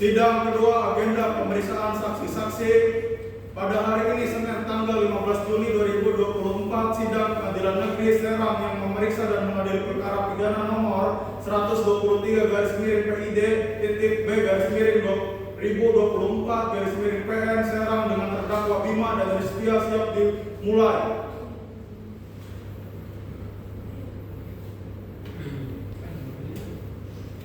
Sidang kedua agenda pemeriksaan saksi-saksi pada hari ini Senin tanggal 15 Juni 2024 sidang Pengadilan Negeri Serang yang memeriksa dan mengadili perkara pidana nomor 123 garis miring PID titik B garis miring 2024 garis miring PN Serang dengan terdakwa Bima dan Rizkia siap dimulai.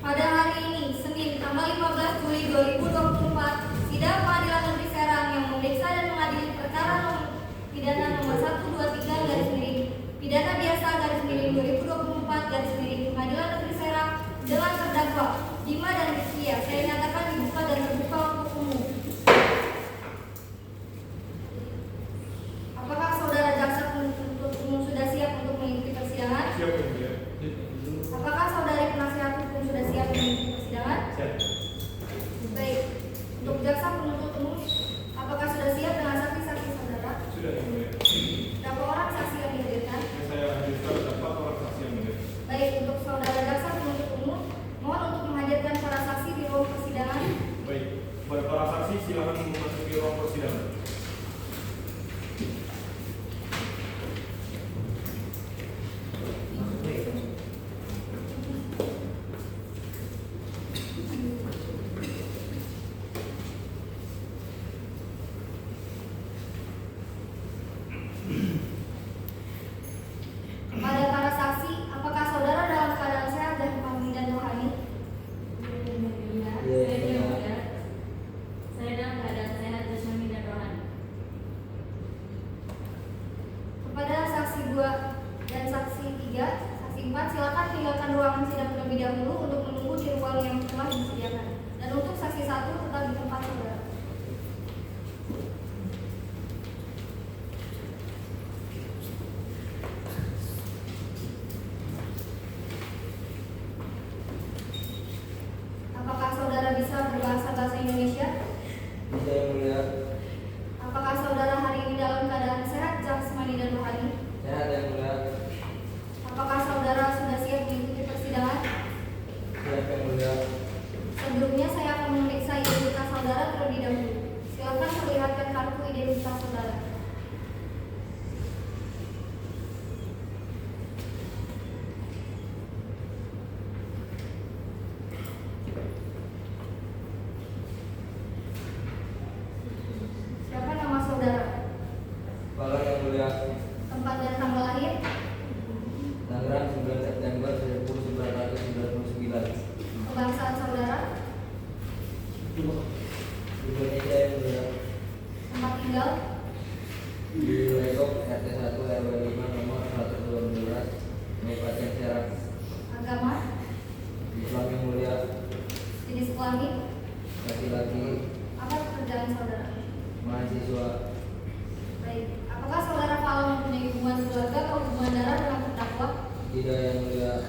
Pada hari ini, Senin, tanggal 15 Juli 2024, sidang Pengadilan Negeri Serang yang memeriksa dan mengadili perkara pidana nomor 123 garis miring pidana biasa garis miring 2024 garis miring Pengadilan Negeri Serang dengan terdakwa Bima dan Rizkia. Saya nyatakan dibuka dan terbuka untuk umum. Apakah saudara jaksa penuntut umum sudah siap untuk mengikuti persidangan? Siap, ya. Apakah saudari penasihat hukum sudah siap mengikuti persidangan? Siap. Baik. Untuk jaksa penuntut umum, apakah sudah siap dengan saksi-saksi saudara? Sudah, ya, mulia. Berapa orang saksi yang dihadirkan? Saya hadirkan 4 orang saksi yang mulia. Baik. Untuk saudara jaksa penuntut umum, mohon untuk menghadirkan para saksi di ruang persidangan. Baik, buat para saksi silakan memasuki ruang persidangan. Kepada para saksi, apakah saudara dalam keadaan sehat dan rohani dan rohani? Saya dalam keadaan sehat jasmani dan rohani. Kepada saksi 2 dan saksi 3, saksi 4, silakan tinggalkan ruangan sidang terlebih dahulu untuk menunggu di ruang yang telah disediakan. Dan untuk saksi 1 tetap di tempat saudara. Apakah saudara bisa berbahasa Indonesia? Bisa, yang mulia. Apakah saudara hari ini dalam keadaan sehat jasmani dan rohani? Sehat, yang mulia. Apakah saudara sudah siap mengikuti persidangan? Siap, yang mulia. Sebelumnya saya akan memeriksa identitas saudara terlebih dahulu. Silakan perlihatkan kartu identitas saudara. Siapa nama saudara? Kepala, yang mulia. Tempat dan tanggal lahir? Tangerang 9 September 1999. Kebangsaan saudara? Indonesia, yang mulia. Tempat tinggal? Di Legok RT 1 RW 5 nomor 112 Kabupaten Serang. Agama? Islam, yang mulia. Jenis kelamin? Laki-laki. Apa pekerjaan saudara? Mahasiswa. Baik. Apakah saudara Fala mempunyai hubungan keluarga atau hubungan darah dengan terdakwa? Tidak, yang mulia.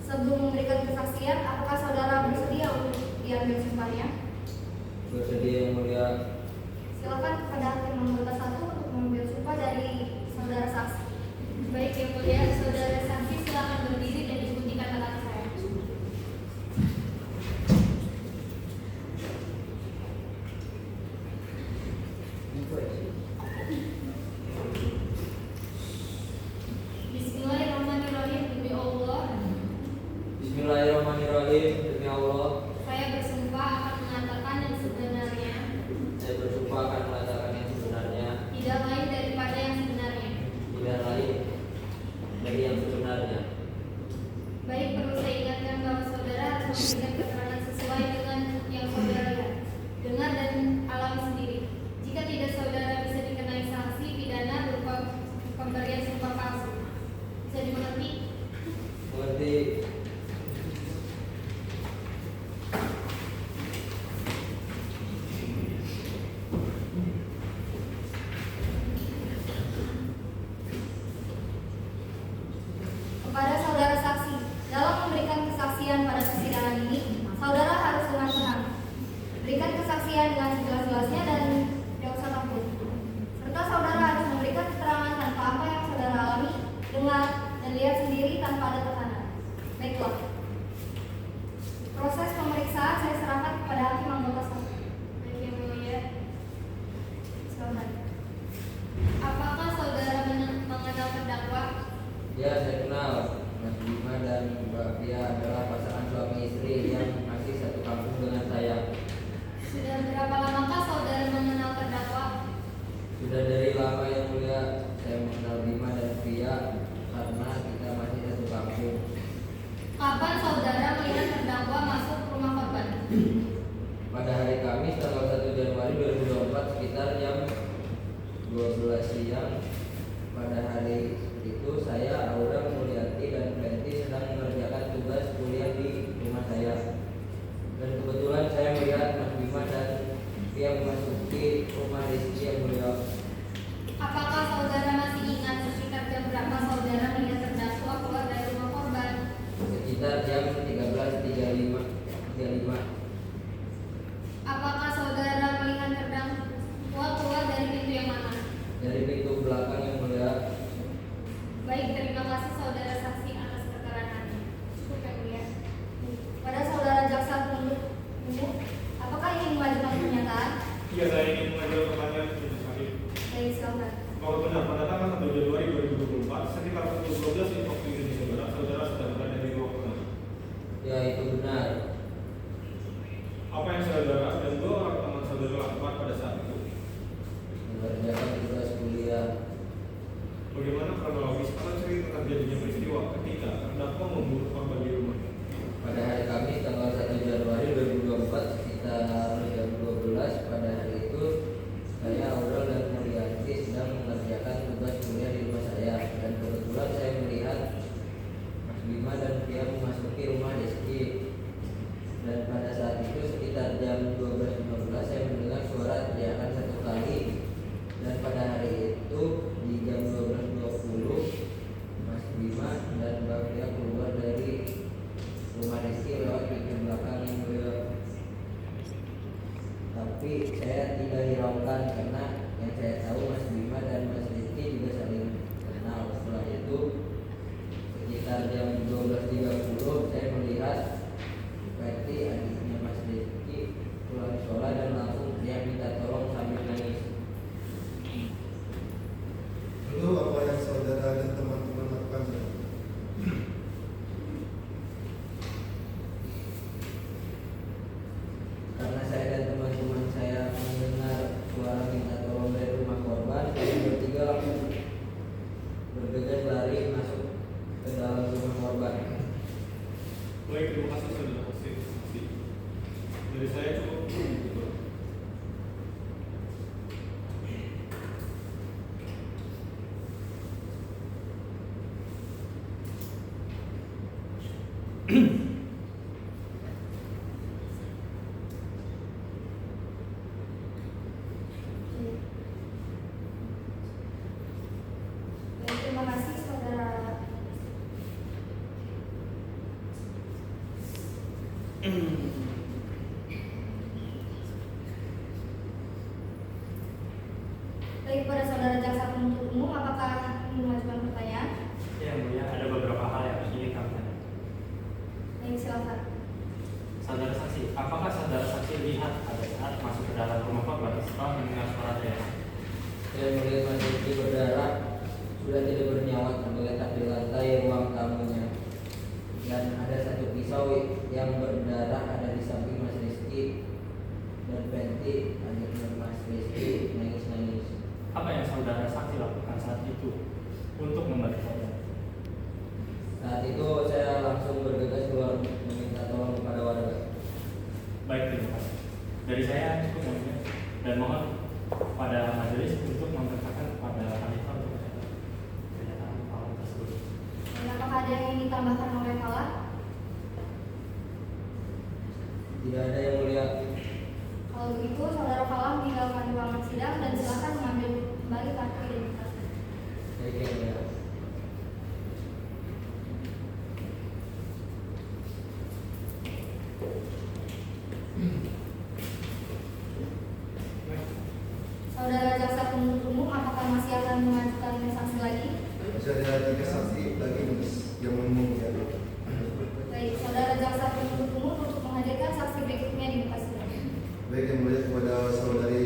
Sebelum memberikan kesaksian, apakah saudara bersedia untuk diambil sumpahnya? Bersedia, yang mulia. Silakan kepada hakim anggota 1 untuk mengambil sumpah dari saudara saksi. Baik, yang mulia, saudara saksi silakan berdiri dan ikuti kata-kata saya. Bismillahirrahmanirrahim. Demi Allah, Bismillahirrahmanirrahim. Demi Allah, saya bersumpah akan mengatakan yang sebenarnya, saya bersumpah akan mengatakan yang sebenarnya, tidak lain daripada yang sebenarnya. tidak lain dari yang sebenarnya. Baik, perlu saya ingatkan bahwa saudara harus memberikan keterangan sesuai dengan yang saudara lihat, dengar dan alami sendiri. Jika tidak, saudara bisa dikenai sanksi pidana berupa pemberian sumpah palsu. Bisa dimengerti? Mengerti. Kepada saudara saksi, dalam memberikan kesaksian pada persidangan ini, saudara harus dengan siang. Pada hari itu saya, Aura, Mulyati, dan Plenty sedang mengerjakan tugas kuliah di rumah saya. Dan kebetulan saya melihat Mas Bima dan dia memasuki rumah Rizky yang mulia. Apakah saudara masih ingat sekitar jam berapa saudara melihat terdakwa keluar dari rumah korban? Sekitar jam 13.35. Apakah saudara melihat terdakwa keluar dari pintu yang mana? Dari pintu belakang yang mulia. Baik, terima kasih saudara saksi atas keterangannya. Cukup yang mulia. Pada saudara jaksa penuntut umum, apakah ingin mengajukan pernyataan? Iya, saya ingin mengajukan pertanyaan Majelis Hakim. Baik, silakan. Apakah benar pada tanggal 1 Januari 2024 sekitar pukul 12 waktu Indonesia Barat saudara sedang berada di ruang tengah? Ya, itu benar. Apa yang saudara dan dua orang teman saudara lakukan pada saat itu? Mengerjakan tugas kuliah. Bagaimana kronologis atau cerita terjadinya peristiwa ketika terdakwa membunuh korban di rumahnya? Pada hari Kamis tanggal 1 Januari 2024 sekitar jam 12 pada hari itu saya, Aurel, dan Mulyati sedang mengerjakan tugas kuliah di rumah saya, dan kebetulan saya melihat Mas Bima dan dia memasuki rumah Rizky. Dan pada saat itu sekitar jam 12.15 saya mendengar suara teriakan satu kali, dan pada hari itu di jam 12.20 Mas Bima dan Mbak Fia keluar dari rumah Rizky lewat pintu belakang yang mulia. Tapi saya tidak hiraukan karena yang saya tahu Mas Bima dan Mas Rizky juga saling kenal. Setelah itu sekitar jam 12.30 saya melihat Peti, adiknya Mas Rizky, pulang sekolah dan langsung dia minta tolong sambil nangis. Lalu apa yang saudara dan teman-teman lakukan? Karena saya dan teman-teman saya mendengar suara minta tolong dari rumah korban, kami bertiga langsung bergegas lari masuk ke dalam rumah korban. Baik, terima kasih saudara saksi. Dari saya cukup. Baik, terima kasih saudara. Baik, pada saudara jaksa penuntut umum, apakah ingin mengajukan pertanyaan? Ya, yang mulia, ada beberapa hal yang ingin kami tanyakan. Baik, silakan. Saudara saksi, apakah saudara saksi lihat pada saat masuk ke dalam rumah korban setelah mendengar suara teriakan? Saya melihat Mas Rizky berdarah, sudah tidak bernyawa, tergeletak di lantai ruang tamunya. Dan ada satu pisau yang berdarah ada di samping Mas Rizky, dan Penti, adiknya Mas Rizky, nangis-nangis. Apa yang saudara saksi lakukan saat itu untuk membantu saudara? Saat itu saya langsung bergegas keluar meminta tolong kepada warga. Baik, terima kasih. Dari saya cukup yang mulia, dan mohon pada majelis untuk memberitakan kepada Khalifah untuk pernyataan hal tersebut. Dan apakah ada yang ingin ditambahkan oleh Kala? Tidak ada yang mulia. Kalau begitu, saudara Kala meninggalkan ruangan sidang dan silakan mengambil kembali kartu identitas. Baik yang mulia. Saudara jaksa penuntut umum, apakah masih akan mengajukan saksi lagi? Masih ada 3 saksi lagi yang umum ya. Baik, saudara jaksa penuntut umum untuk menghadirkan saksi berikutnya di muka sidang. Baik, yang mulia kepada saudari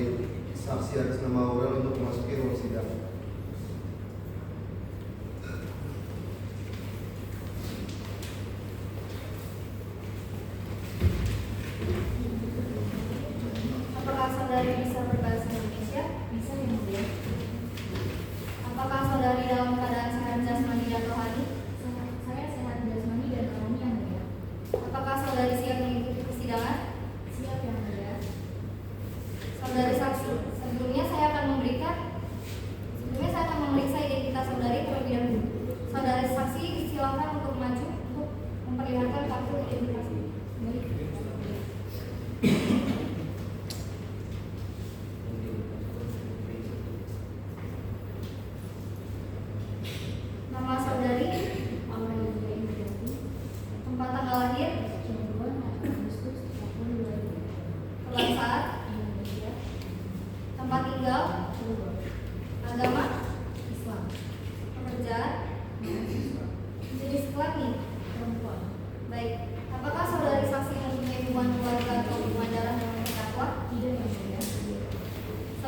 saksi atas nama Aurel untuk memasuki ruang sidang. Apakah saudari bisa berbahasa Indonesia? Bisa, yang mulia. Apakah saudari dalam keadaan sehat jasmani dan rohani? Saya sehat jasmani dan rohani yang mulia. Apakah saudari siap mengikuti persidangan? Siap yang mulia. Saudari saksi, sebelumnya saya akan memberikan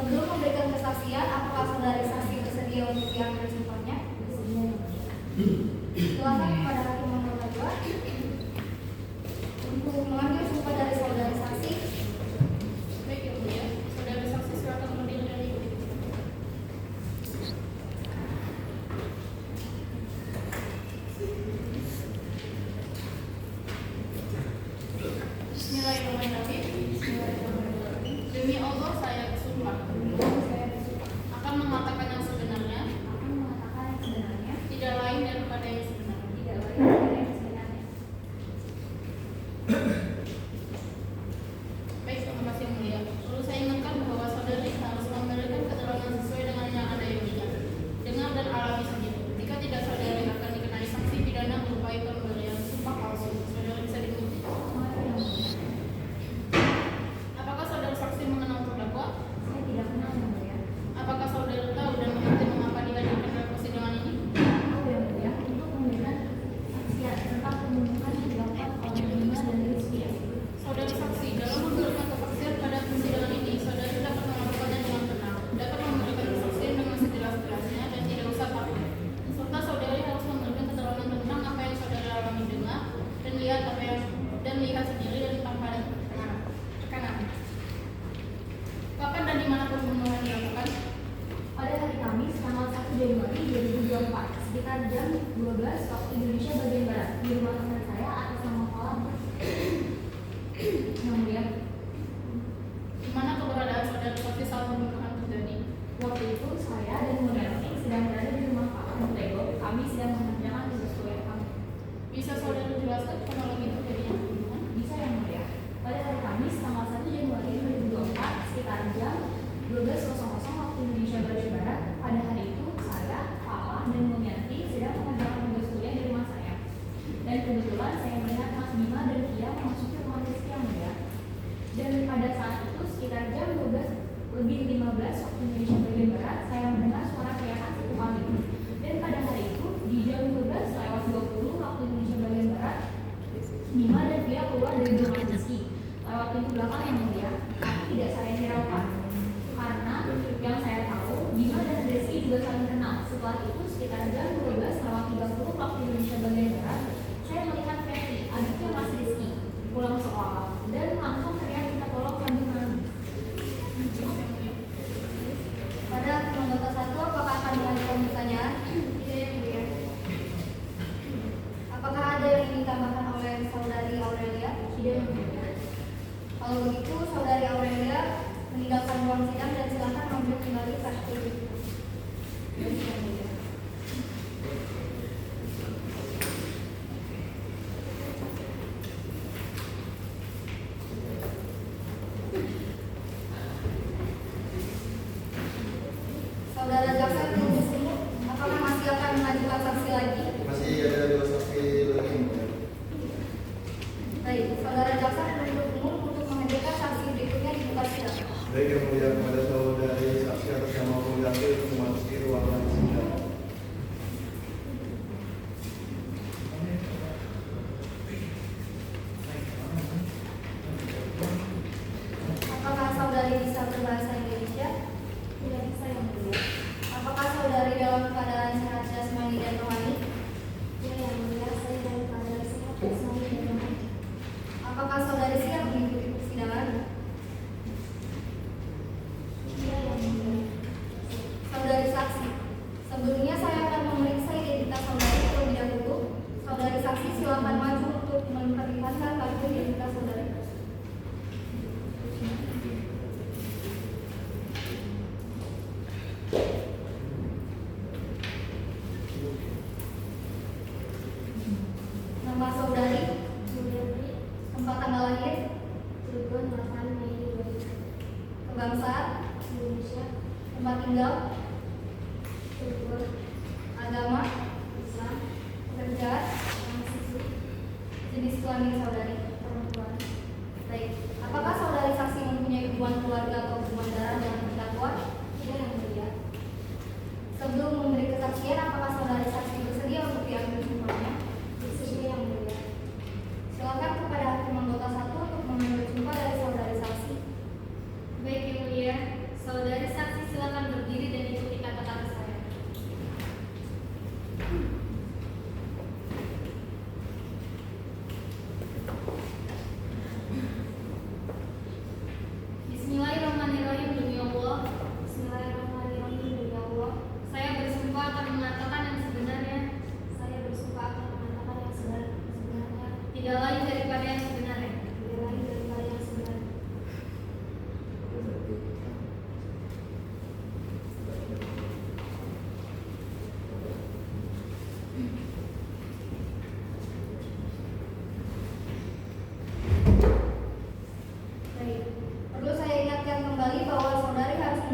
Sebelum memberikan kesaksian, apakah saudari saksi bersedia untuk diambil sumpahnya? Bersedia yang mulia. Silakan kepada hakim nomor 2 untuk mengambil sumpah dari saudari saksi. Baik yang mulia, saudara saksi silakan berdiri dan ikuti. Bismillahirrahmanirrahim. Demi Allah saya bersumpah Saya bersumpah akan mengatakan yang sebenarnya, akan mengatakan yang sebenarnya, tidak lain daripada yang sebenarnya. tidak lain daripada yang sebenarnya. Baik, terima kasih yang mulia. Perlu saya ingatkan bahwa saudari harus memberikan keterangan sesuai dengan yang ada yang dengar dan alami sendiri. Jika tidak, saudari akan dikenai sanksi pidana berupa pemberian sumpah palsu. Saudari bisa diikuti. Mari yang mulia. Apakah saudara saksi mengenal terdakwa? Saya tidak kenal yang mulia. Apakah saudara tahu dan mengerti mengapa dihadirkan dalam persidangan ini? Tahu yang mulia untuk memberikan kesaksian tentang pembunuhan yang dilakukan oleh Bima dan Rizky. Saudara saksi, dalam memberikan kesaksian pada persidangan ini, saudara dapat melakukannya dengan tenang, dapat memberikan kesaksian dengan sejelas-jelasnya dan tidak usah takut. Serta saudari harus memberikan keterangan tentang apa yang saudara alami dengar dan lihat lihat sendiri dan tanpa ada tekanan. Kapan dan di mana pembunuhan dilakukan? Pada hari Kamis, tanggal 1 Januari 2024, sekitar jam 12 waktu Indonesia bagian Barat, di rumah teman saya atas nama Kolam. Yang mulia, Di mana keberadaan saudara saksi saat pembunuhan terjadi? waktu itu saya dan Munarti sedang berada di rumah Pak Lego. Kami sedang mengerjakan tugas kuliah kami. Bisa saudara jelaskan kronologi terjadinya pembunuhan? Bisa yang mulia. Pada hari Kamis, tanggal 1 Januari 2024, sekitar jam 12.00 waktu Indonesia bagian Barat, pada hari itu saya, Papa, dan Mumianti sedang mengerjakan tugas kuliah di rumah saya. Dan kebetulan saya melihat Mas Bima dan Kia memasuki rumah Rizky yang mulia. Dan pada saat itu sekitar jam 12:15 waktu Indonesia bagian Barat, saya mendengar suara teriakan satu kali. Dan pada hari itu di jam 12:20 waktu Indonesia bagian Barat, Bima dan Kia keluar dari rumah Rizky lewat pintu belakang yang mulia, tapi tidak saya hiraukan. Karena yang saya tahu, Bima dan Rizky juga saling kenal. Setelah itu sekitar jam 12:30 waktu Indonesia bagian Barat, saya melihat Fetty, adiknya Mas Rizky, pulang sekolah dan langsung teriak minta tolong sambil menangis. Pada anggota 1, apakah akan dilanjutkan pertanyaan? Tidak yang mulia. Apakah ada yang ingin ditambahkan oleh saudari Aurelia? Tidak yang mulia. Kalau begitu, saudari Aurelia meninggalkan ruang sidang dan silakan mengambil kembali kartu. Saudara jaksa tunggu sini. Apakah masih akan mengajukan saksi lagi? Masih ada 2 saksi lagi yang mulia. Baik, saudara jaksa menuntut umum untuk menghadirkan saksi berikutnya di muka sidang. Baik yang mulia, kepada saudari saksi atas nama Mulyati untuk memasuki ruangan sidang. Apakah saudari bisa berbahasa Indonesia? Tidak bisa yang mulia. Apakah saudari dalam keadaan sehat jasmani dan rohani? Tidak yang mulia, saya dalam keadaan sehat jasmani dan rohani. Apakah saudari siap mengikuti persidangan? Tidak yang mulia. Saudari saksi, sebelumnya saya akan memeriksa identitas saudari terlebih dahulu. Saudari saksi silakan maju untuk memperlihatkan kartu identitas saudari. Nama saudari, Mulyati, tempat tanggal lahir, Cilegon 8 Mei 2000. kebangsaan, Indonesia, tempat tinggal, Cilegon, agama, Islam, pekerjaan, mahasiswa, jenis kelamin saudari. perempuan. Baik, apakah saudari saksi mempunyai hubungan keluarga atau hubungan darah dengan terdakwa? Tidak yang mulia. Sebelum memberi kesaksian, apakah saudari saksi bersedia untuk diambil sumpahnya? Bersedia yang mulia. Silakan kepada hakim anggota 1 untuk mengambil sumpah dari saudari saksi. Baik yang mulia, saudari saksi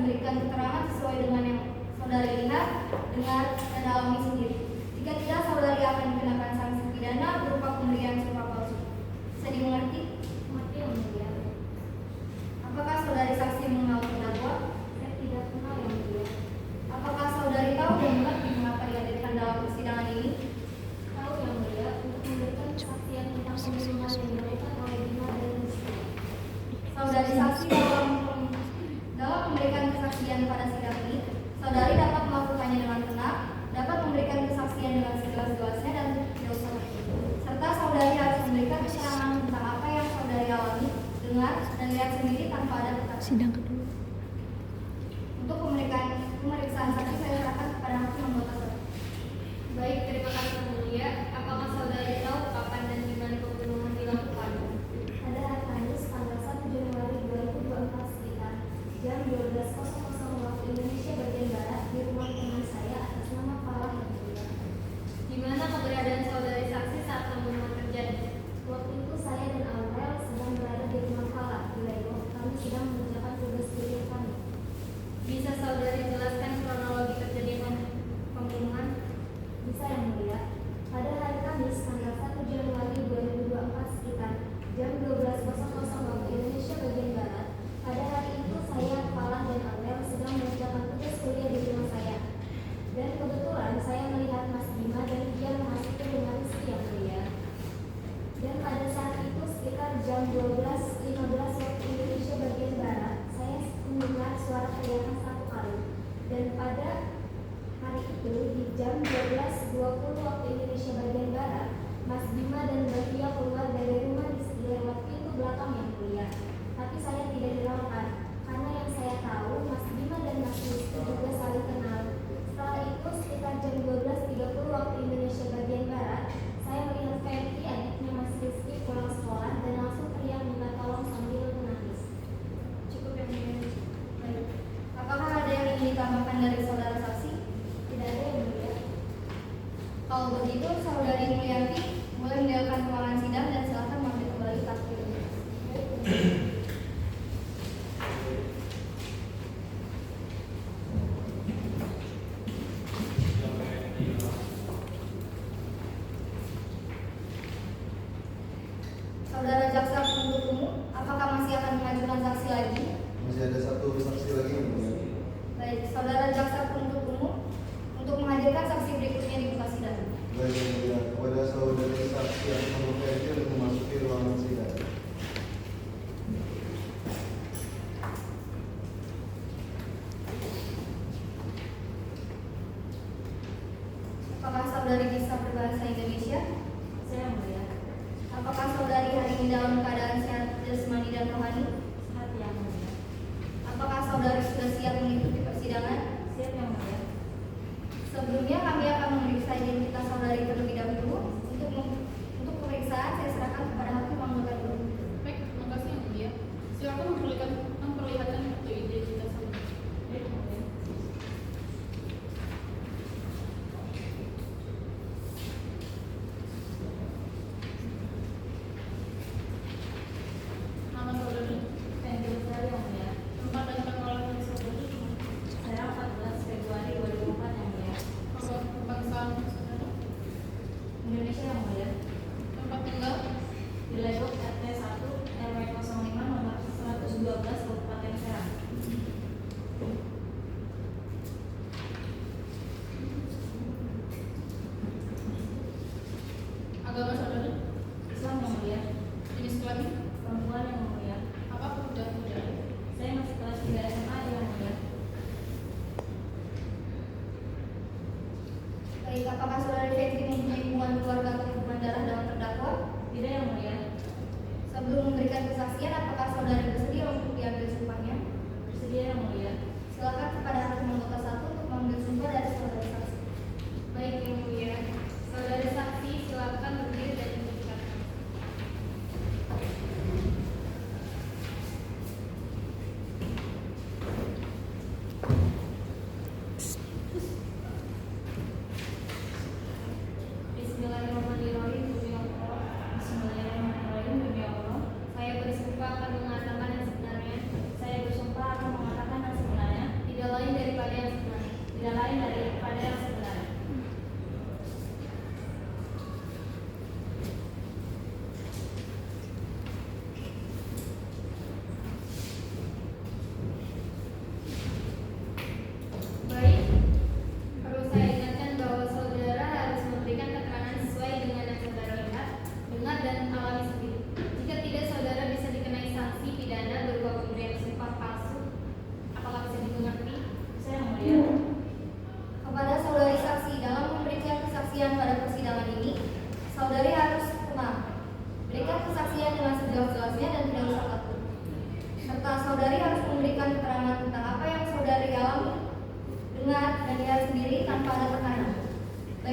memberikan keterangan sesuai dengan yang saudari lihat, dengar, dan alami sendiri. Jika tidak, saudari akan dikenakan sanksi pidana berupa pemberian sumpah palsu. Bisa dimengerti? Mengerti yang mulia. Apakah saudari saksi mengenal terdakwa? Saya tidak kenal yang mulia. Apakah saudari tahu dan mengerti mengapa dihadirkan dalam persidangan ini? Tahu yang mulia, untuk memberikan kesaksian tentang pembunuhan yang dilakukan oleh Bima dan Rizky. Saudari saksi dalam memberikan kesaksian pada sidang ini, saudari dapat melakukannya dengan tenang, dapat memberikan kesaksian dengan sejelas-jelasnya dan tidak usah berhenti. Serta saudari harus memberikan keterangan tentang apa yang saudari alami, dengar, dan lihat sendiri tanpa ada kata. Sidang kedua. Untuk pemeriksaan saksi saya serahkan kepada hakim anggota saudari. Baik, terima kasih Yang Mulia. Apakah saudari tahu kapan dan di mana pembunuhan dilakukan? Pada hari Kamis tanggal 1 Januari 2024 sekitar jam 12.00 waktu Indonesia bagian Barat di rumah teman saya atas nama Farah yang mulia. Di mana keberadaan saudari saksi saat pembunuhan terjadi? Waktu itu saya dan Aurel sedang berada di rumah Farah di Lego. Kami sedang mengerjakan tugas kuliah kami. Bisa saudari jelaskan kronologi terjadinya pembunuhan? Bisa yang mulia. Pada hari Kamis tanggal 1 Januari 2024 sekitar jam 12.00 waktu Indonesia bagian Barat. Pada hari itu saya, Farah dan Aurel sedang mengerjakan tugas kuliah di rumah saya. Dan kebetulan saya melihat Mas Bima dan dia memasuki rumah Rizky yang mulia. Dan pada saat itu sekitar jam 12.15 waktu Indonesia bagian Barat, saya mendengar suara teriakan satu kali. Dan pada hari itu di jam 12.20 waktu Indonesia bagian Barat, Mas Bima dan Mbak Tia keluar dari rumah Rizky lewat pintu belakang yang mulia. Tapi saya tidak hiraukan, karena yang saya tahu Mas Bima dan Mas Rizky juga saling kenal. Setelah itu sekitar jam 12.30 waktu Indonesia bagian Barat, saya melihat Ferdi adiknya Mas Rizky pulang sekolah dan langsung teriak minta tolong sambil menangis. Cukup Yang Mulia. Baik. Apakah ada yang ingin ditambahkan dari saudara saksi? Tidak ada yang mulia. Kalau begitu, saudari Mulyanti boleh meninggalkan ruangan sidang dan silakan mengambil kembali tas pribadi. Saudara jaksa penuntut umum, apakah masih akan mengajukan saksi lagi? Masih ada satu saksi lagi yang mulia. Baik, saudara jaksa penuntut umum untuk menghadirkan saksi berikutnya di muka sidang. Baik yang mulia, kepada saudari saksi atas nama Ferdi untuk memasuki ruangan sidang. Apakah saudari bisa berbahasa Indonesia? Saya yang mulia. Apakah saudari hari ini dalam keadaan sehat jasmani dan rohani? Sehat yang mulia. Apakah saudari sudah siap mengikuti persidangan? Siap yang mulia. Sebelumnya kami akan memeriksa identitas saudari terlebih dahulu. Untuk pemeriksaan saya serahkan kepada hakim anggota dulu. Baik, terima kasih Yang Mulia. Silakan memperlihatkan kartu identitas Anda. Baik, yang mulia. Nama saudari, Fendi Lestari yang mulia. tempat dan tanggal lahir saudari, Saya 14 Februari 2004 yang mulia. nomor kebangsaan saudara, Indonesia yang mulia. tempat tinggal, Di Legok RT 1 RW 05 nomor 112 Kabupaten Serang.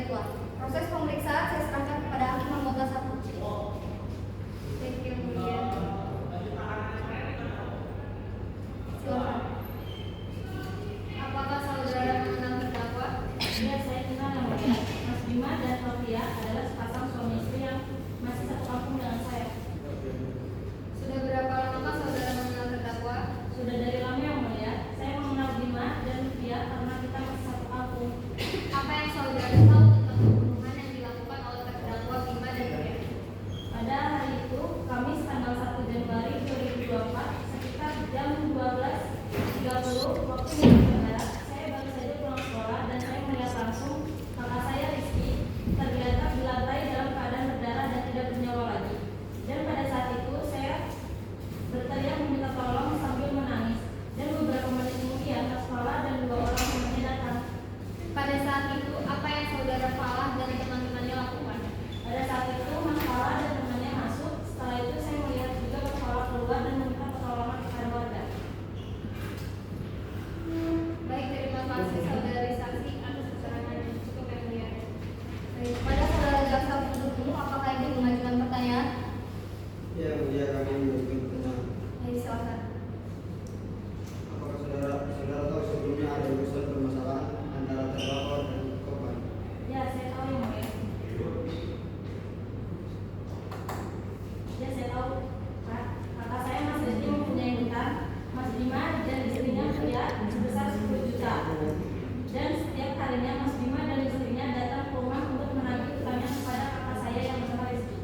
Baiklah, proses pemeriksaan saya serahkan kepada hakim anggota 1. Baik yang mulia. Silakan. Apakah saudara mengenal terdakwa? Ya, saya kenal yang mulia. Mas Bima dan Sofia adalah sepasang suami istri yang masih satu kampung dengan saya. Sudah berapa lama saudara mengenal terdakwa? Sudah dari lama yang mulia. Saya mengenal Bima dan Sofia karena kita masih satu kampung. Apa yang saudara tahu tentang pembunuhan yang dilakukan oleh terdakwa Bima dan Ria? Pada hari itu, Kamis tanggal 1 Januari 2024, sekitar jam 12.30 waktu Indonesia Barat, saya baru saja pulang sekolah dan saya melihat langsung kakak saya Rizky tergeletak di lantai dalam keadaan berdarah dan tidak bernyawa lagi. Dan pada saat itu saya berteriak meminta tolong sambil menangis. Dan beberapa menit kemudian Nasrallah dan 2 orang temannya datang. Pada saat itu, apa yang saudara Falah dan teman-temannya lakukan? Pada saat itu Nasrallah dan temannya masuk. Setelah itu saya melihat juga Nasrallah keluar dan meminta pertolongan kepada warga. Baik, terima kasih saudari saksi atas keterangan yang cukup yang mulia. Baik, kepada saudara jaksa penuntut umum, apakah ingin mengajukan pertanyaan? Ya, mulia kami mengajukan pertanyaan. Baik, silakan. Apakah saudara tahu sebelumnya ada urusan permasalahan antara terdakwa dan korban? Ya, saya tahu yang mulia. Ya, saya tahu, Pak. Kakak saya Mas Rizky mempunyai hutang Mas Bima dan istrinya Ria sebesar 10 juta. Dan setiap harinya Mas Bima dan istrinya datang ke rumah untuk menagih hutangnya kepada kakak saya yang bernama Rizky.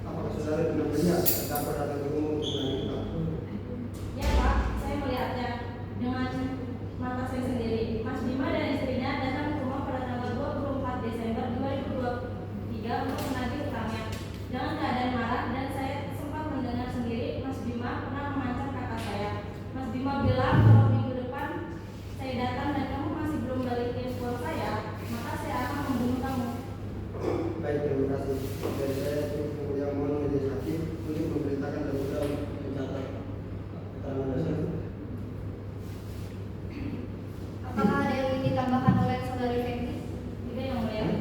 Apakah saudara pernah melihat terdakwa datang ke rumah untuk menagih hutang? Ya, Pak, saya melihatnya dengan mata saya sendiri. Mas Bima dan istrinya datang ke rumah pada tanggal 24 Desember 2023 untuk menagih hutangnya. Dengan keadaan marah dan saya sempat mendengar sendiri Mas Bima pernah mengancam kakak saya. Mas Bima bilang kalau minggu depan saya datang dan kamu masih belum balikin uang saya, maka saya akan membunuh kamu. Baik, terima kasih. Dari saya kemudian mohon majelis hakim untuk memerintahkan terdakwa mencatat keterangan dasar. Apakah ada yang ingin ditambahkan oleh saudari Fenty? Tidak yang mulia.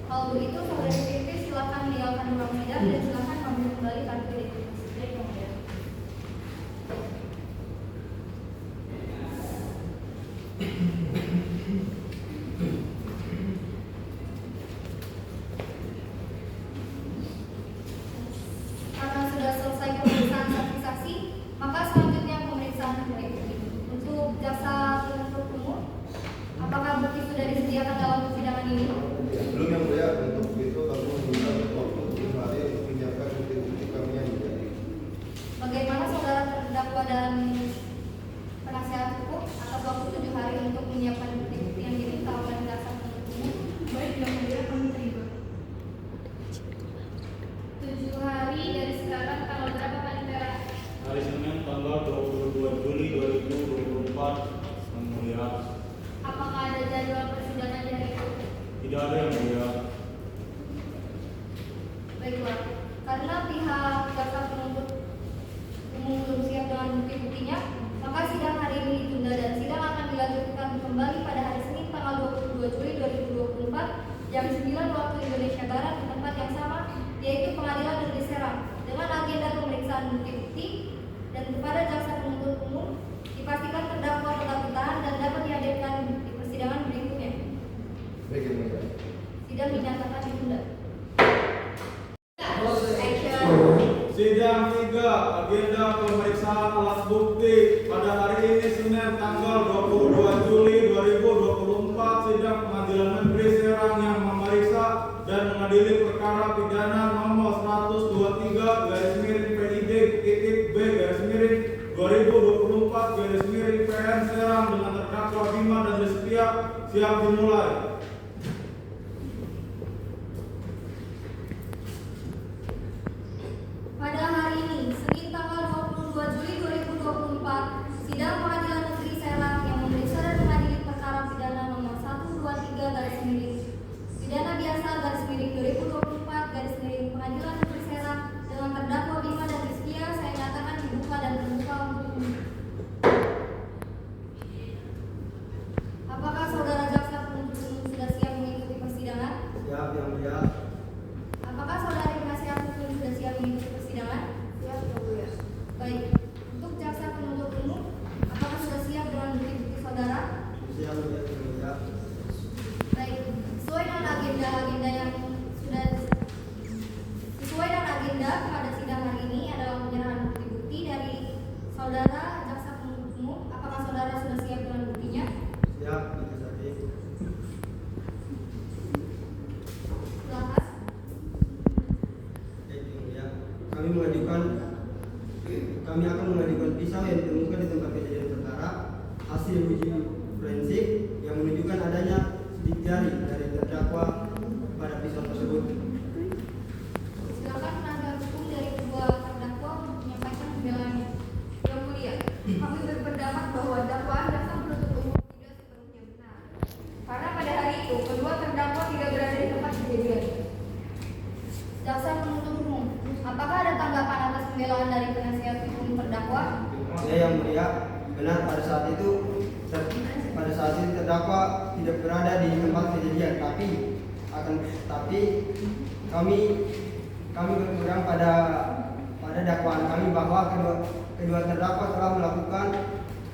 Kalau begitu, saudari Fenty silakan meninggalkan ruang sidang dan silakan mengambil kembali kartu identitas. Baik yang mulia. Karena sudah selesai pemeriksaan saksi-saksi, maka selanjutnya pemeriksaan bukti. Untuk jaksa penuntut umum, apakah bukti sudah disediakan dalam persidangan ini? Belum yang mulia, untuk itu kami meminta waktu 5 hari untuk menyiapkan bukti-bukti kami yang mulia. Bagaimana saudara terdakwa dan penasihat hukum atas waktu 7 hari untuk menyiapkan bukti-bukti yang diminta oleh jaksa penuntut umum? Baik yang mulia, kami terima. 7 hari dari sekarang tanggal berapa Pak Nintera? Hari Senin tanggal 22 Juli 2024 yang mulia. Apakah ada jadwal persidangan di hari itu? Tidak ada yang mulia. Baiklah, karena pihak jaksa penuntut umum belum siap dengan bukti-buktinya, maka sidang hari ini ditunda dan sidang akan dilanjutkan kembali pada hari Senin tanggal 22 Juli 2024 jam 9 waktu Indonesia Barat di tempat yang sama, yaitu Pengadilan Negeri Serang, dengan agenda pemeriksaan bukti-bukti dan kepada jaksa penuntut umum dipastikan terdakwa tetap ditahan dan dapat dihadirkan di persidangan berikutnya. Baik yang mulia. Sidang dinyatakan ditunda. Sidang 3, agenda pemeriksaan alat bukti pada hari ini Senin tanggal 22 Juli 2024. Sidang Pengadilan Negeri Serang yang memeriksa dan mengadili perkara pidana nomor 123/B/B/2024/PN Serang dengan terdakwa Bima dan Rizky siap dimulai. Pada hari ini, Senin tanggal 22 Juli 2024, sidang Pengadilan Negeri Serang yang memeriksa dan mengadili perkara pidana nomor 123/pidana biasa Pengadilan Negeri Serang dengan terdakwa Bima dan Rizky saya nyatakan dibuka dan terbuka untuk umum. Apakah saudara jaksa penuntut umum akan mengajukan pisau yang ditemukan di tempat kejadian perkara hasil uji forensik yang menunjukkan adanya sidik jari dari terdakwa pada pisau tersebut. Silakan penasihat hukum dari kedua terdakwa untuk menyampaikan pembelaannya. Yang mulia, kami berpendapat bahwa dakwaan jaksa penuntut umum tidak sepenuhnya benar. Karena pada hari itu kedua terdakwa tidak berada di tempat kejadian. Jaksa penuntut umum, apakah ada tanggapan atas pembelaan dari penasihat hukum terdakwa? Ya, yang mulia, benar pada saat itu terdakwa tidak berada di tempat kejadian, tapi kami berpegang pada dakwaan kami bahwa kedua terdakwa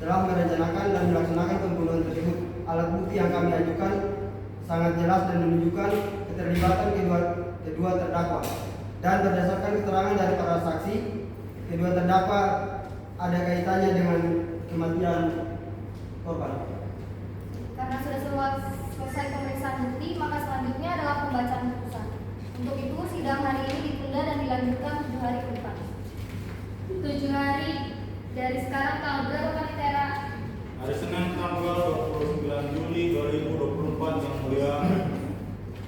telah merencanakan dan melaksanakan pembunuhan tersebut. Alat bukti yang kami ajukan sangat jelas dan menunjukkan keterlibatan kedua terdakwa. Dan berdasarkan keterangan dari para saksi, kedua terdakwa ada kaitannya dengan kematian korban. Karena sudah selesai pemeriksaan bukti, maka selanjutnya adalah pembacaan putusan. Untuk itu, sidang hari ini ditunda dan dilanjutkan 7 hari ke depan. 7 hari dari sekarang tanggal berapa Panitera? Hari Senin tanggal 29 Juli 2024 yang mulia.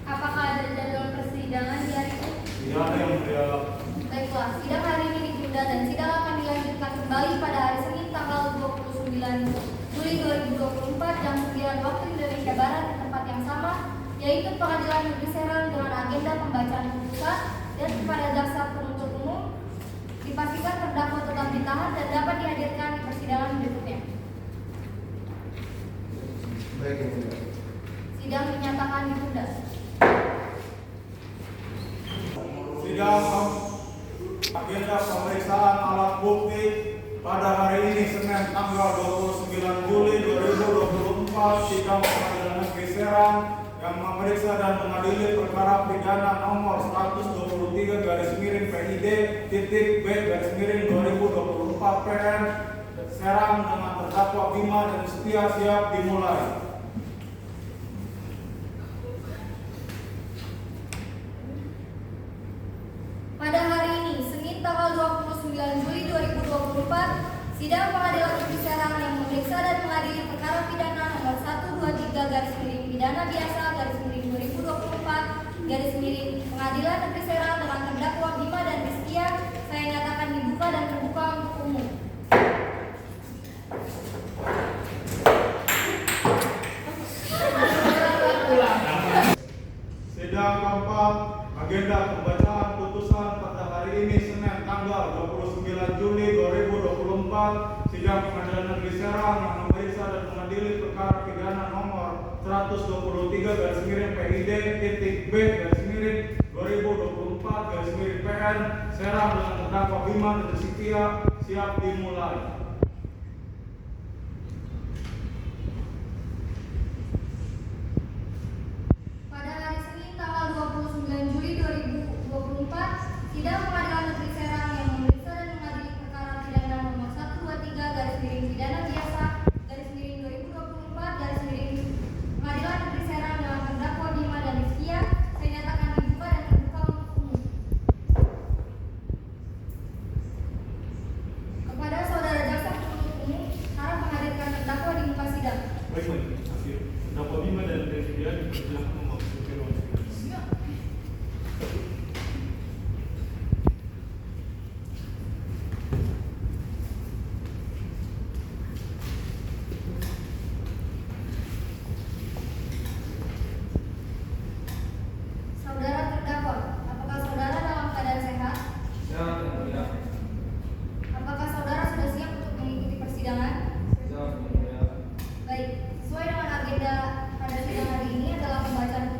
Apakah ada jadwal persidangan di hari itu? Tidak ada yang mulia. Baiklah, sidang hari ini ditunda dan sidang akan dilanjutkan kembali pada hari Senin tanggal 29 Juli 2024 jam 9 waktu Indonesia Barat di tempat yang sama, yaitu Pengadilan Negeri Serang dengan agenda pembacaan putusan. Dan kepada jaksa penuntut umum dipastikan terdakwa tetap ditahan dan dapat dihadirkan di persidangan berikutnya. Baik, yang mulia. Sidang dinyatakan ditunda. Sidang agenda pemeriksaan alat bukti pada hari ini Senin tanggal 29 Juli 2024 sidang Pengadilan Negeri Serang yang memeriksa dan mengadili perkara pidana nomor 123/PID.B/2024 PN Serang dengan terdakwa Bima dan Setia siap dimulai. Pada hari ini, Senin tanggal 29 Juli 2024, sidang Pengadilan Negeri Serang yang memeriksa dan mengadili perkara pidana nomor 123/pidana biasa (2024) Pengadilan Negeri Serang dengan terdakwa Bima dan Setia saya nyatakan dibuka dan terbuka untuk umum. Sidang keempat agenda pembacaan putusan pada hari ini Senin tanggal 29 Juli 2024 sidang Pengadilan Negeri Serang yang memeriksa dan mengadili perkara pidana nomor 123/PID.B/2024 Serang dengan terdakwa Bima dan Setia siap dimulai. Pada hari Senin tanggal 29 Juli 2024, sidang Pengadilan Negeri Serang yang memeriksa dan mengadili perkara pidana nomor 123/pidana biasa (2024) Pengadilan Negeri Serang dengan terdakwa Bima dan Setia saya nyatakan dibuka dan terbuka untuk umum. Kepada saudara jaksa penuntut umum, harap menghadirkan terdakwa di muka sidang. Baik, hasil terdakwa Bima dan Setia dipersilakan memasuki ruang sidang. Saudara terdakwa, apakah saudara dalam keadaan sehat? Siap, yang mulia. Apakah saudara sudah siap untuk mengikuti persidangan? Siap, yang mulia. Baik, sesuai dengan agenda pada sidang hari ini adalah pembacaan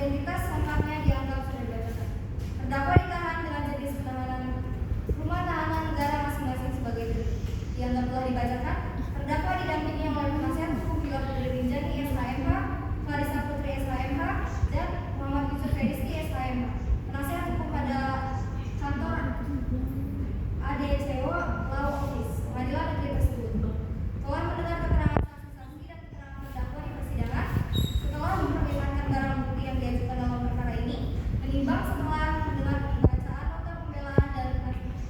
identitas lengkapnya dianggap sudah dibacakan. Terdakwa ditahan dengan jenis penahanan rumah tahanan negara masing-masing sebagai berikut. Dianggap telah dibacakan. Terdakwa didampingi oleh penasihat hukum Bila Putri Rinjani SHMH, Clarissa Putri SHMH, dan Muhammad Yusuf Fediski SHMH. Penasihat hukum pada kantor ADCO Law Office Pengadilan Negeri tersebut telah mendengar keterangan saksi-saksi dan keterangan terdakwa di persidangan. Setelah memperlihatkan barang bukti yang diajukan dalam perkara ini, menimbang setelah mendengar pembacaan nota pembelaan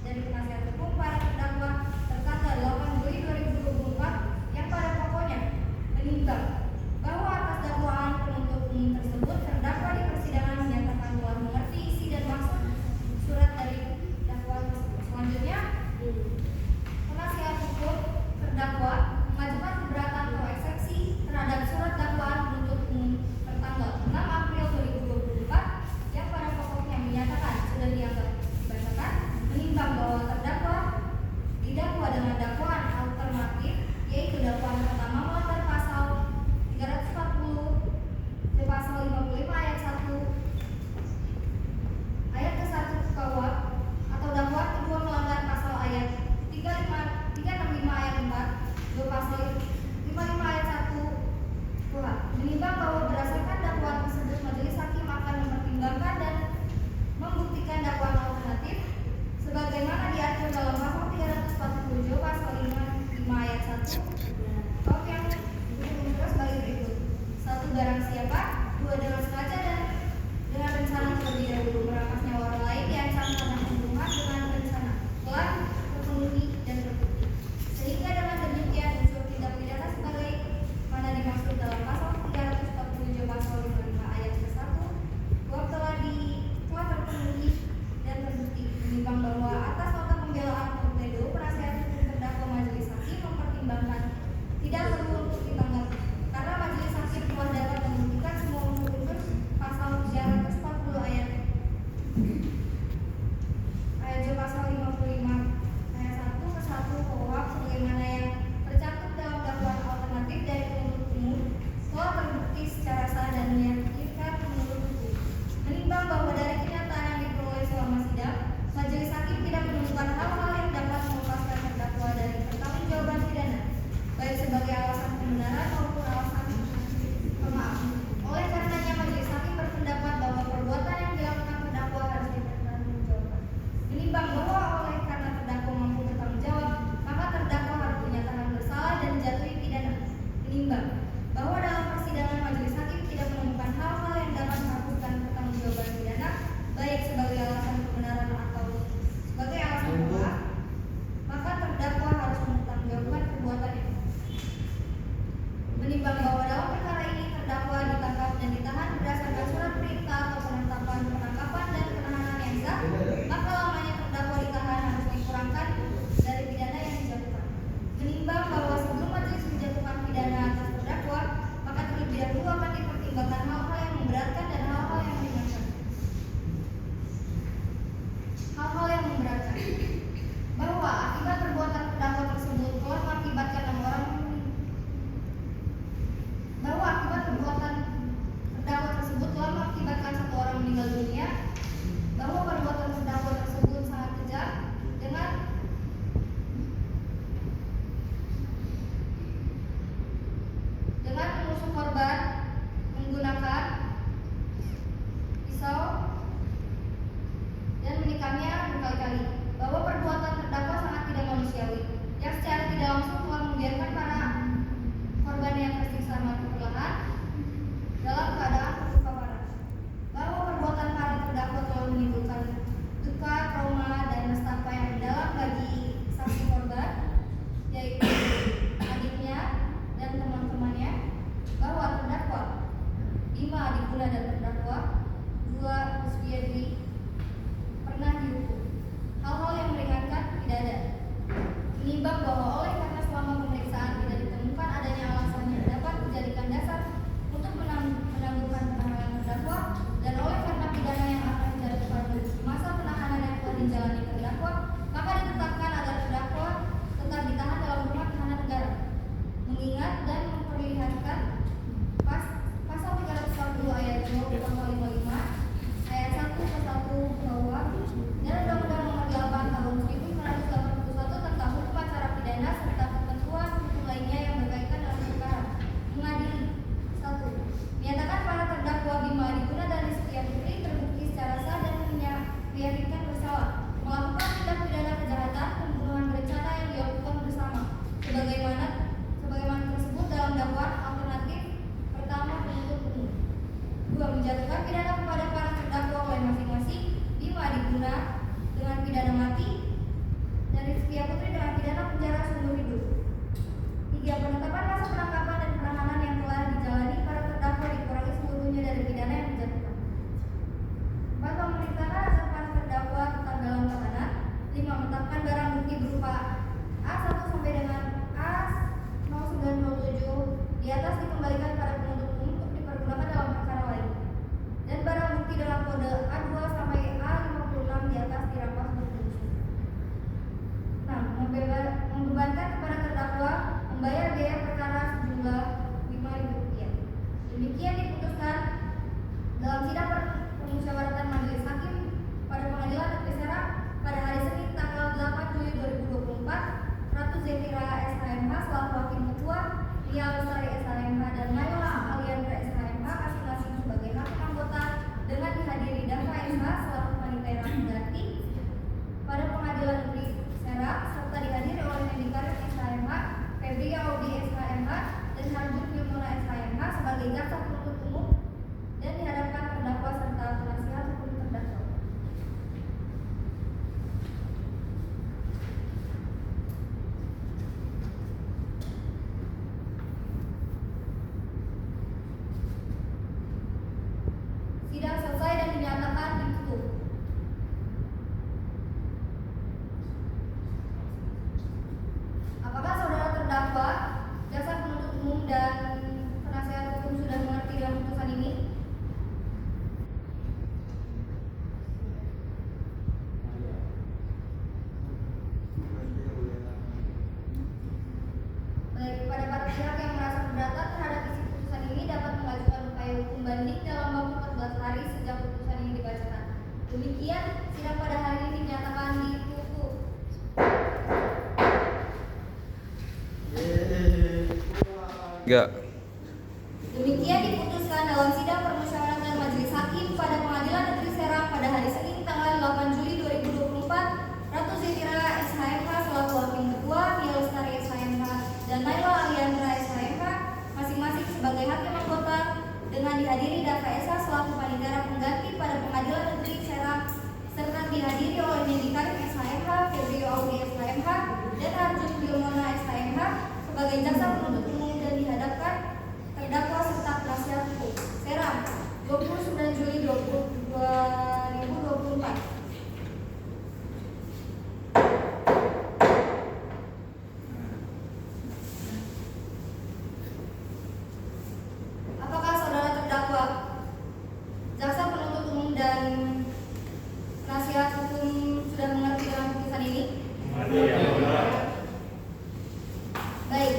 dari penasihat hukum para terdakwa tertanggal 8 Juli 2024 yang pada pokoknya menimbang bahwa atas dakwaan penuntut umum tersebut terdakwa di persidangan menyatakan telah mengerti isi dan maksud surat dari dakwaan tersebut. Selanjutnya, penasihat hukum terdakwa mengajukan keberatan atau eksepsi terhadap surat dakwaan penuntut umum tertanggal 6 April 2024 yang pada pokoknya menyatakan sudah dianggap dibacakan, menimbang bahwa terdakwa didakwa dengan dakwaan alternatif, yaitu dakwaan pertama melanggar pasal 340 pasal 55 ayat 1 ayat ke-1 KUH atau dakwaan kedua melanggar pasal ayat 365 ayat 4 2 pasal 55 ayat 1 KUH. Menimbang bahwa berdasarkan dakwaan tersebut majelis hakim akan mempertimbangkan dan membuktikan dakwaan alternatif sebagaimana diatur dalam pasal 347 pasal 55 ayat 1 KUH yang dirumuskan sebagai berikut. 1. Barang siapa, 2. Dengan sengaja dan dengan rencana terlebih dahulu merampas nyawa orang lain diancam karena pembunuhan dengan rencana telah terpenuhi dan terbukti. Sehingga dengan demikian unsur tindak pidana sebagai mana dimaksud dalam pasal 347 pasal 55 ayat ke-1 kuhap telah terpenuhi dan terbukti. Menimbang bahwa atas nota pembelaan torpedo penasihat hukum terdakwa majelis hakim mempertimbangkan tidak perlu untuk ditanggapi karena majelis hakim telah dapat membuktikan semua unsur pasal 340 ayat J pasal 55 ayat 1 ke 1 KUHP sebagaimana yang tercantum dalam dakwaan alternatif dari penuntut umum telah terbukti secara sah dan meyakinkan penuntut hukum. Menimbang bahwa dari kenyataan yang diperoleh selama sidang, majelis hakim tidak menemukan hal-hal yang dapat melepaskan terdakwa dari pertanggungjawaban pidana, baik sebagai alasan pembenaran maupun alasan pemaaf. Oleh karenanya majelis hakim berpendapat bahwa perbuatan yang dilakukan terdakwa harus dipertanggungjawabkan. Menimbang bahwa oleh karena terdakwa mampu bertanggung jawab, maka terdakwa harus dinyatakan bersalah dan dijatuhi pidana. Menimbang bahwa dalam persidangan majelis hakim tidak menemukan hal-hal yang dapat menghapuskan pertanggungjawaban pidana, baik sebagai alasan kebenaran atau sebagai alasan pemaaf, maka terdakwa harus mempertanggungjawabkan perbuatannya. Menimbang bahwa dalam perkara ini terdakwa ditangkap dan ditahan berdasarkan surat perintah atau penetapan penangkapan dan penahanan yang sah, maka lamanya terdakwa ditahan harus dikurangkan dari pidana yang dijatuhkan. Menimbang bahwa sebelum majelis menjatuhkan pidana atas terdakwa, maka terlebih dahulu akan dipertimbangkan hal-hal yang memberatkan dan hal-hal yang meringankan. Hal-hal yang memberatkan bahwa akibat perbuatan terdakwa tersebut telah mengakibatkan satu orang meninggal dunia, bahwa perbuatan terdakwa tersebut sangat kejam dengan menusuk korban menggunakan pisau dan menikamnya berkali-kali, bahwa perbuatan terdakwa sangat tidak manusiawi yang secara tidak langsung telah membiarkan para korban yang tersiksa mati perlahan dalam keadaan terluka parah, bahwa perbuatan para terdakwa telah menimbulkan duka, trauma, dan nestapa yang mendalam bagi saksi korban, yaitu adiknya dan teman-temannya, bahwa terdakwa 5 adik bunda dan terdakwa 2 Rusbiadri pernah dihukum. Hal-hal yang meringankan tidak ada. Menimbang bahwa oleh karena selama pemeriksaan tidak ditemukan adanya alasan yang dapat dijadikan dasar untuk menangguhkan penahanan terdakwa, dan oleh karena pidana yang akan dijatuhkan masa penahanan yang telah dijalani terdakwa, maka ditetapkan agar terdakwa tetap ditahan dalam rumah tahanan negara. Mengingat dan memperlihatkan pasal 340 ayat 2 pasal 55 Ria Lestari SHMH dan Naila Aliandra SHMH masing-masing sebagai hakim anggota dengan dihadiri Dava SH selaku panitia pengganti pada Pengadilan Negeri Serang serta dihadiri oleh Mendikarim SHMH, Febria Audi SHMH dan Harjun Yumona SHMH sebagai jaksa penuntut umum dan dihadapkan terdakwa serta penasihat hukum terdakwa. Sidang selesai dan dinyatakan ditutup. Apakah saudara terdakwa, jaksa penuntut umum dan penasihat hukum sudah mengerti dalam putusan ini? Baik, kepada para pihak yang merasa keberatan terhadap isi putusan ini dapat mengajukan upaya hukum banding dalam waktu 14 hari sejak putusan ini dibacakan. Demikian, sidang pada hari ini dinyatakan ditutup. Enggak. Demikian diputuskan dalam sidang permusyawaratan Majelis Hakim pada Pengadilan Negeri Serang pada hari Senin tanggal 8 Juli 2024. Ratu Zetira SHMH selaku hakim ketua, Ria Lestari SHMH dan Naila Aliandra SHMH masing-masing sebagai hakim anggota dengan dihadiri Dava SH selaku panitia pengganti pada Pengadilan Negeri Serang serta dihadiri oleh Mendikarim SHMH, Febrio Audi SHMH dan Harjun Yumona SHMH sebagai jaksa penuntut umum dan dihadapkan terdakwa serta penasihat hukum. Serang, 29 Juli 2024. Apakah saudara terdakwa, jaksa penuntut umum dan penasihat hukum sudah mengerti dalam putusan ini? Baik,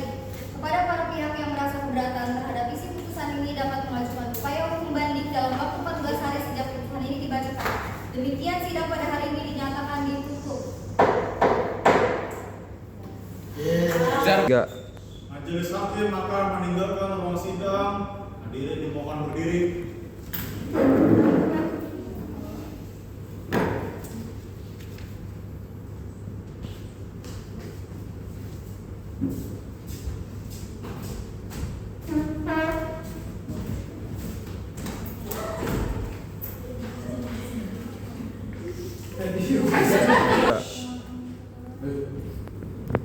kepada para pihak yang merasa keberatan terhadap isi putusan ini dapat mengajukan upaya hukum banding dalam waktu 14 hari sejak putusan ini dibacakan. Demikian sidang pada hari ini dinyatakan ditutup. Enggak. Majelis hakim akan meninggalkan ruang sidang. Hadirin dimohon berdiri.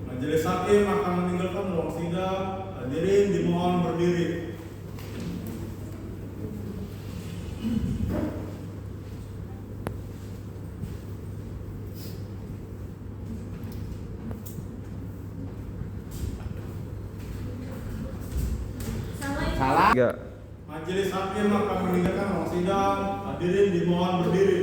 Majelis hakim akan meninggalkan ruang sidang. Hadirin dimohon berdiri. Enggak. Majelis hakim akan meninggalkan ruang sidang. Hadirin dimohon berdiri.